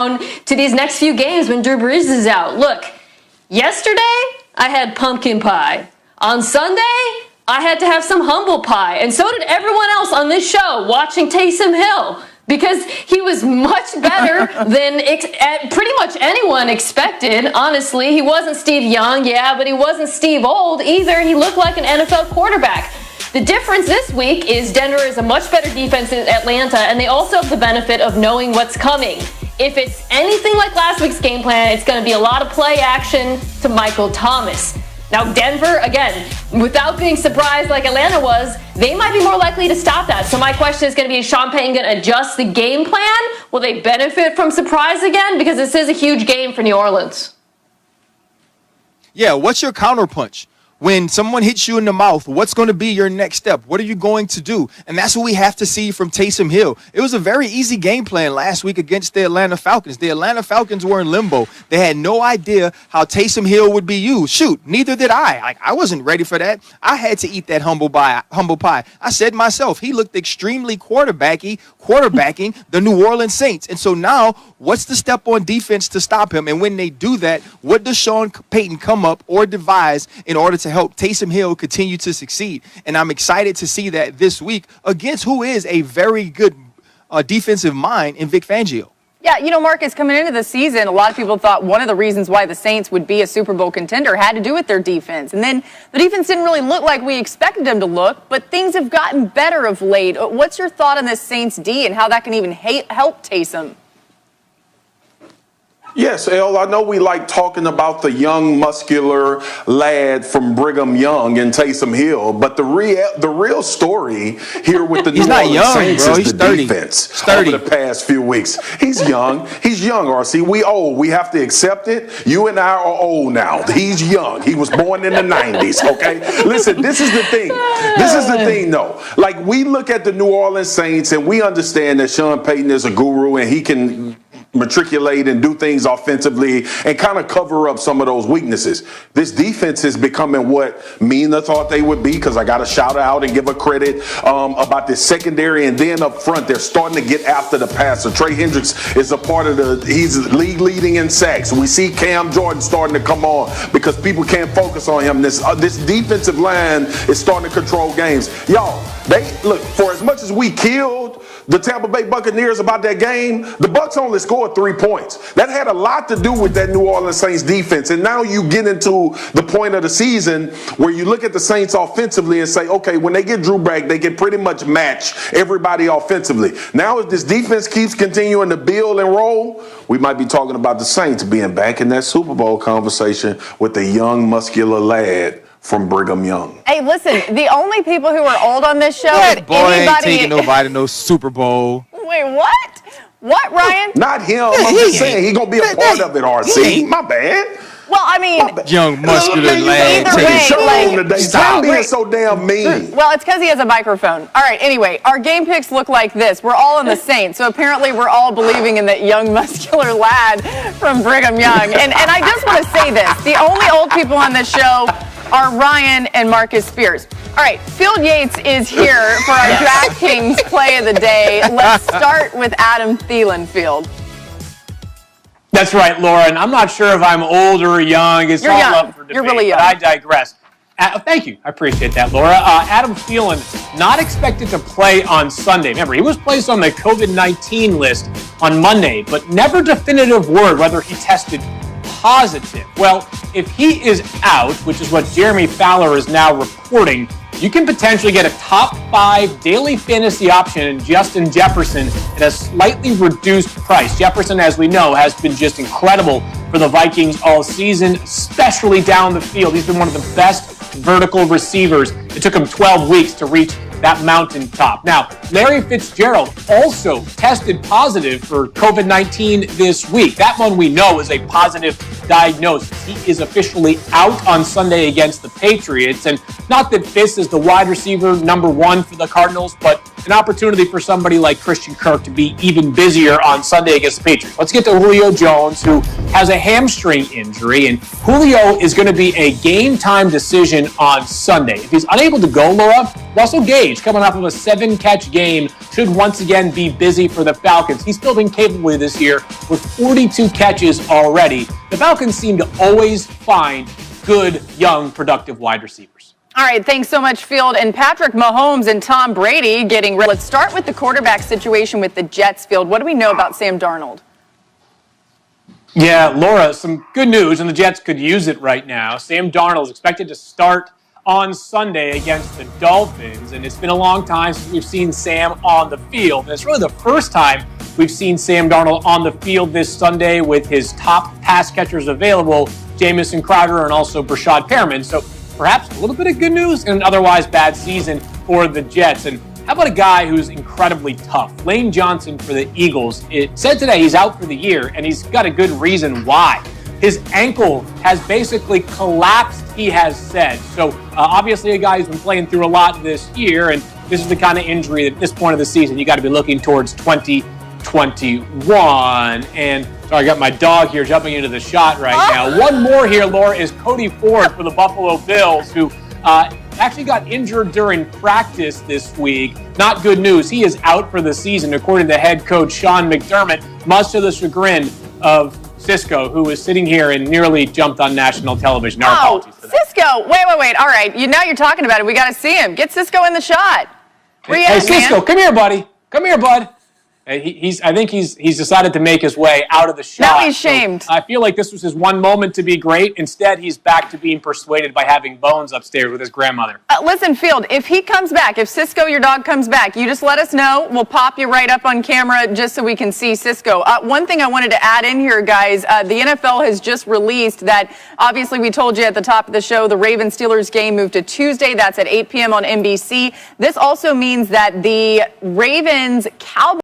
to these next few games when Drew Brees is out. Look, yesterday I had pumpkin pie. On Sunday, I had to have some humble pie. And so did everyone else on this show watching Taysom Hill, because he was much better than pretty much anyone expected, honestly. He wasn't Steve Young, yeah, but he wasn't Steve Old either. He looked like an NFL quarterback. The difference this week is Denver is a much better defense than Atlanta, and they also have the benefit of knowing what's coming. If it's anything like last week's game plan, it's going to be a lot of play action to Michael Thomas. Now, Denver, again, without being surprised like Atlanta was, they might be more likely to stop that. So my question is going to be, is Sean Payton going to adjust the game plan? Will they benefit from surprise again? Because this is a huge game for New Orleans. Yeah, what's your counterpunch? When someone hits you in the mouth, what's going to be your next step? What are you going to do? And that's what we have to see from Taysom Hill. It was a very easy game plan last week against the Atlanta Falcons. The Atlanta Falcons were in limbo. They had no idea how Taysom Hill would be used. Shoot, neither did I. I wasn't ready for that. I had to eat that humble pie. I said myself, he looked extremely quarterbacking the New Orleans Saints. And so now, what's the step on defense to stop him? And when they do that, what does Sean Payton come up or devise in order to help Taysom Hill continue to succeed? And I'm excited to see that this week against who is a very good defensive mind in Vic Fangio. Yeah, you know, Marcus, coming into the season, a lot of people thought one of the reasons why the Saints would be a Super Bowl contender had to do with their defense. And then the defense didn't really look like we expected them to look, but things have gotten better of late. What's your thought on this Saints D and how that can even help Taysom? Yes, El, I know we like talking about the young, muscular lad from Brigham Young and Taysom Hill, but the real story here with the New Orleans Saints is the defense over the past few weeks. He's young. He's young, RC. We old. We have to accept it. You and I are old now. He's young. He was born in the 90s, okay? Listen, this is the thing. This is the thing, though. Like, we look at the New Orleans Saints, and we understand that Sean Payton is a guru, and he can matriculate and do things offensively and kind of cover up some of those weaknesses. This defense is becoming what Mina thought they would be, because I got to shout out and give a credit about this secondary, and then up front they're starting to get after the passer. Trey Hendricks is a part of he's league leading in sacks. We see Cam Jordan starting to come on because people can't focus on him. This defensive line is starting to control games. Y'all, look, for as much as we killed the Tampa Bay Buccaneers about that game, the Bucs only scored 3 points. That had a lot to do with that New Orleans Saints defense. And now you get into the point of the season where you look at the Saints offensively and say, okay, when they get Drew back, they can pretty much match everybody offensively. Now, if this defense keeps continuing to build and roll, we might be talking about the Saints being back in that Super Bowl conversation with the young, muscular lad from Brigham Young. Hey, listen, the only people who are old on this show, That boy ain't taking nobody to no Super Bowl. Wait, what? What, Ryan? Not him. I'm just saying he's going to be a part of it, RC. My bad. Well, I mean, young, muscular lad. Stop being so damn mean. Well, it's because he has a microphone. All right, anyway, our game picks look like this. We're all in the Saints, so apparently we're all believing in that young, muscular lad from Brigham Young. And I just want to say this. The only old people on this show are Ryan and Marcus Spears. All right, Field Yates is here for our DraftKings play of the day. Let's start with Adam Thielen, Field. That's right, Laura, and I'm not sure if I'm old or young. It's You're all young. up for debate. You're really young. But I digress. Thank you. I appreciate that, Laura. Adam Thielen, not expected to play on Sunday. Remember, he was placed on the COVID-19 list on Monday, but never definitive word whether he tested positive. Well, if he is out, which is what Jeremy Fowler is now reporting, you can potentially get a top 5 daily fantasy option in Justin Jefferson at a slightly reduced price. Jefferson, as we know, has been just incredible for the Vikings all season, especially down the field. He's been one of the best vertical receivers. It took him 12 weeks to reach that mountaintop. Now, Larry Fitzgerald also tested positive for COVID-19 this week. That one we know is a positive diagnosis. He is officially out on Sunday against the Patriots. And not that Fitz is the wide receiver number 1 for the Cardinals, but an opportunity for somebody like Christian Kirk to be even busier on Sunday against the Patriots. Let's get to Julio Jones, who has a hamstring injury, and Julio is going to be a game-time decision on Sunday. If he's unable to go, Laura, Russell Gage, coming off of a 7-catch game, should once again be busy for the Falcons. He's still been capable this year with 42 catches already. The Falcons seem to always find good, young, productive wide receivers. All right, thanks so much, Field. And Patrick Mahomes and Tom Brady getting ready. Let's start with the quarterback situation with the Jets, Field. What do we know about Sam Darnold? Yeah, Laura, some good news, and the Jets could use it right now. Sam Darnold is expected to start on Sunday against the Dolphins, and it's been a long time since we've seen Sam on the field. And it's really the first time we've seen Sam Darnold on the field this Sunday with his top pass catchers available, Jamison Crowder and also Brashad Perriman. So perhaps a little bit of good news in an otherwise bad season for the Jets. And how about a guy who's incredibly tough? Lane Johnson for the Eagles. It said today he's out for the year, and he's got a good reason why. His ankle has basically collapsed, he has said. So obviously a guy who's been playing through a lot this year, and this is the kind of injury that at this point of the season you got to be looking towards 2021. And sorry, I got my dog here jumping into the shot right now. One more here, Laura, is Cody Ford for the Buffalo Bills, who actually got injured during practice this week. Not good news. He is out for the season, according to head coach Sean McDermott, much to the chagrin of Cisco, who was sitting here and nearly jumped on national television. Our apologies for that. Cisco. Wait. All right. Now you're talking about it. We got to see him. Get Cisco in the shot. Where you at, Cisco, man? come here, buddy. Come here, bud. I think he's decided to make his way out of the shot. Now he's shamed. So I feel like this was his one moment to be great. Instead, he's back to being persuaded by having Bones upstairs with his grandmother. Listen, Field, if he comes back, if Cisco, your dog, comes back, you just let us know. We'll pop you right up on camera just so we can see Cisco. One thing I wanted to add in here, guys, the NFL has just released that, obviously we told you at the top of the show, the Ravens-Steelers game moved to Tuesday. That's at 8 p.m. on NBC. This also means that the Ravens-Cowboys